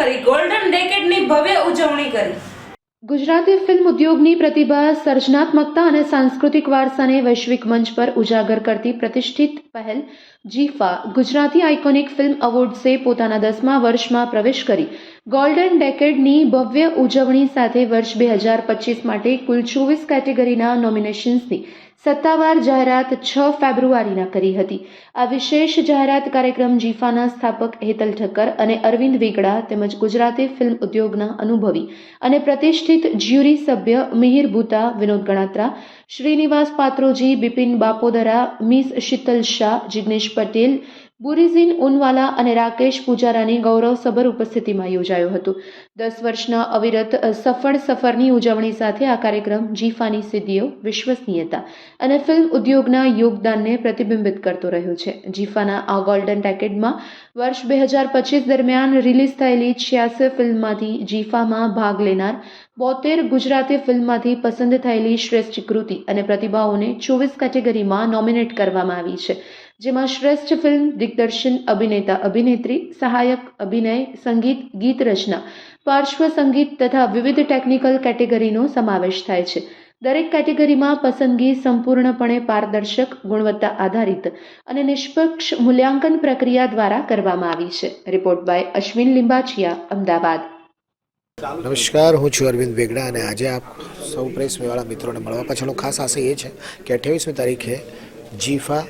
કરી ગોલ્ડન ડેકેડની ભવ્ય ઉજવણી કરી। ગુજરાતી ફિલ્મ ઉદ્યોગની પ્રતિભા, સર્જનાત્મકતા અને સાંસ્કૃતિક વારસાને વૈશ્વિક મંચ પર ઉજાગર કરતી પ્રતિષ્ઠિત પહેલ જીફા ગુજરાતી આઇકોનિક ફિલ્મ એવોર્ડ્સે પોતાના 10મા વર્ષમાં પ્રવેશ કરી ગોલ્ડન ડેકેડની ભવ્ય ઉજવણી સાથે વર્ષ 2025 માટે કુલ 24 કેટેગરીના નોમિનેશન્સની સત્તાવાર જાહેરાત 6 ફેબ્રુઆરીના કરી હતી। આ વિશેષ જાહેરાત કાર્યક્રમ જીફાના સ્થાપક હેતલ ઠક્કર અને અરવિંદ વેગડા તેમજ ગુજરાતી ફિલ્મ ઉદ્યોગના અનુભવી અને પ્રતિષ્ઠિત જ્યુરી સભ્ય મિહિર ભૂતા, વિનોદ ગણાત્રા, શ્રીનિવાસ પાત્રોજી, બિપિન બાપોદરા, મિસ શીતલ શાહ, જિગ્નેશ પટેલ, બુરીઝીન ઉનવાલા અને રાકેશ પૂજારાની ગૌરવસભર ઉપસ્થિતિમાં યોજાયો હતો। 10 વર્ષના અવિરત સફળ સફરની ઉજવણી સાથે આ કાર્યક્રમ જીફાની સિદ્ધિઓ, વિશ્વસનીયતા અને ફિલ્મ ઉદ્યોગના યોગદાનને પ્રતિબિંબિત કરતો રહ્યો છે। જીફાના આ ગોલ્ડન ડેકેડમાં વર્ષ 2025 દરમિયાન રિલીઝ થયેલી 86 ફિલ્મમાંથી જીફામાં ભાગ લેનાર 72 ગુજરાતી ફિલ્મમાંથી પસંદ થયેલી શ્રેષ્ઠ કૃતિ અને પ્રતિભાઓને 24 કેટેગરીમાં નોમિનેટ કરવામાં આવી છે, જેમાં શ્રેષ્ઠ ફિલ્મ, દિગ્દર્શન, અભિનેતા અભિનેત્રી, સહાયક અભિનય, સંગીત, ગીત રચના, પાર્શ્વ સંગીત તથા વિવિધ ટેકનિકલ કેટેગરીનો સમાવેશ થાય છે। દરેક કેટેગરીમાં પસંદગી સંપૂર્ણપણે પારદર્શક, ગુણવત્તા આધારિત અને નિષ્પક્ષ મૂલ્યાંકન પ્રક્રિયા દ્વારા કરવામાં આવી છે। Report by Ashwin Limbachiya, Ahmedabad. નમસ્કાર, હું છું અરવિંદ વેગડા અને આજે આપ સૌ પ્રેસ મેવાળા મિત્રોને મળવા પાછળનો ખાસ આશય એ છે કે 28મી તારીખે જીફા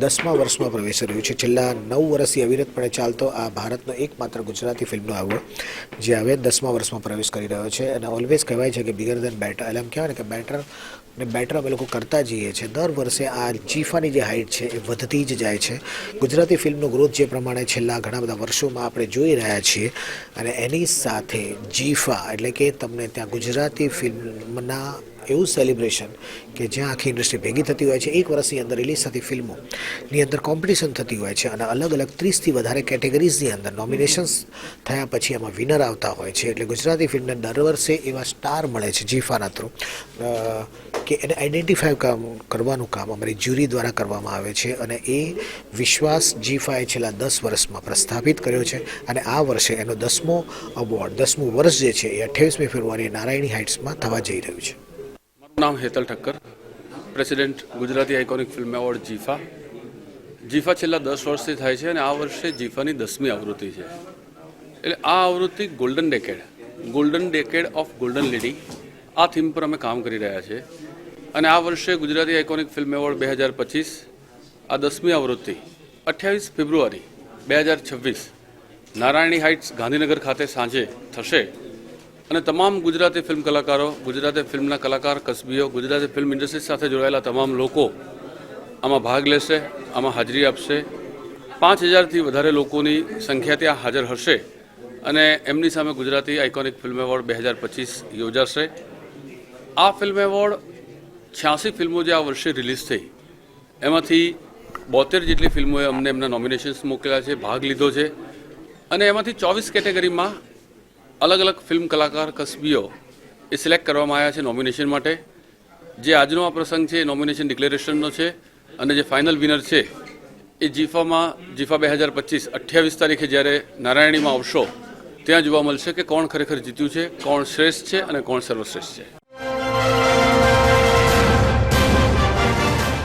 10મા વર્ષમાં પ્રવેશી રહ્યું છે। છેલ્લા 9 વર્ષથી અવિરતપણે ચાલતો આ ભારતનો એકમાત્ર ગુજરાતી ફિલ્મનો એવોર્ડ જે હવે 10મા વર્ષમાં પ્રવેશ કરી રહ્યો છે અને ઓલવેઝ કહેવાય છે કે બિગર દેન બેટર, એટલે એમ કહેવાય ને કે બેટર અમે લોકો કરતા જઈએ છીએ। દર વર્ષે આ જીફાની જે હાઇટ છે એ વધતી જ જાય છે। ગુજરાતી ફિલ્મનો ગ્રોથ જે પ્રમાણે છેલ્લા ઘણા બધા વર્ષોમાં આપણે જોઈ રહ્યા છીએ અને એની સાથે જીફા એટલે કે તમને ત્યાં ગુજરાતી ફિલ્મના એવું સેલિબ્રેશન કે જ્યાં આખી ઇન્ડસ્ટ્રી ભેગી થતી હોય છે, એક વર્ષની અંદર રિલીઝ થતી ફિલ્મોની અંદર કોમ્પિટિશન થતી હોય છે અને અલગ અલગ 30થી વધારે કેટેગરીઝની અંદર નોમિનેશન્સ થયા પછી એમાં વિનર આવતા હોય છે। એટલે ગુજરાતી ફિલ્મને દર વર્ષે એવા સ્ટાર મળે છે જીફાના થ્રુ કે એને આઈડેન્ટિફાઈ કરવાનું કામ અમારી જ્યુરી દ્વારા કરવામાં આવે છે અને એ વિશ્વાસ જીફાએ છેલ્લા 10 વર્ષમાં પ્રસ્થાપિત કર્યો છે અને આ વર્ષે એનો 10મો એવોર્ડ, 10મું વર્ષ જે છે એ 28મી ફેબ્રુઆરીએ નારાયણી હાઇટ્સમાં થવા જઈ રહ્યું છે। નામ Hetal Thakkar, president Gujarati iconic film award GIFA. GIFA છેલ્લા 10 વર્ષથી થાય છે અને આ વર્ષે જીફાની 10મી આવૃત્તિ છે। એટલે આ આવૃત્તિ golden decade of golden lady, આ થીમ પર અમે કામ કરી રહ્યા છીએ અને આ વર્ષે ગુજરાતી આઇકોનિક ફિલ્મ એવોર્ડ 2025 આ 10મી આવૃત્તિ 28 ફેબ્રુઆરી 2026 નારાયણી હાઇટ્સ ગાંધીનગર ખાતે સાંજે થશે અને તમામ ગુજરાતી ફિલ્મ કલાકારો, ગુજરાતી ફિલ્મના કલાકાર કસબીઓ, ગુજરાતી ફિલ્મ ઇન્ડસ્ટ્રી સાથે જોડાયેલા તમામ લોકો આમાં ભાગ લેશે, આમાં હાજરી આપશે। 5000થી વધારે લોકોની સંખ્યા ત્યાં હાજર હશે અને એમની સામે ગુજરાતી આઇકોનિક ફિલ્મ એવોર્ડ 2025 યોજાશે। આ ફિલ્મ એવોર્ડ 86 ફિલ્મો જે આ વર્ષે રિલીઝ થઈ એમાંથી 72 જેટલી ફિલ્મોએ અમને એમના નોમિનેશન્સ મોકલ્યા છે, ભાગ લીધો છે અને એમાંથી 24 કેટેગરીમાં અલગ અલગ ફિલ્મ કલાકાર કસબીઓ એ સિલેક્ટ કરવામાં આવ્યા છે નોમિનેશન માટે। જે આજનો આ પ્રસંગ છે એ નોમિનેશન ડિક્લેરેશનનો છે અને જે ફાઇનલ વિનર છે એ જીફા 2025 28 તારીખે જ્યારે નારાયણીમાં આવશો ત્યાં જોવા મળશે કે કોણ ખરેખર જીત્યું છે, કોણ શ્રેષ્ઠ છે અને કોણ સર્વશ્રેષ્ઠ છે।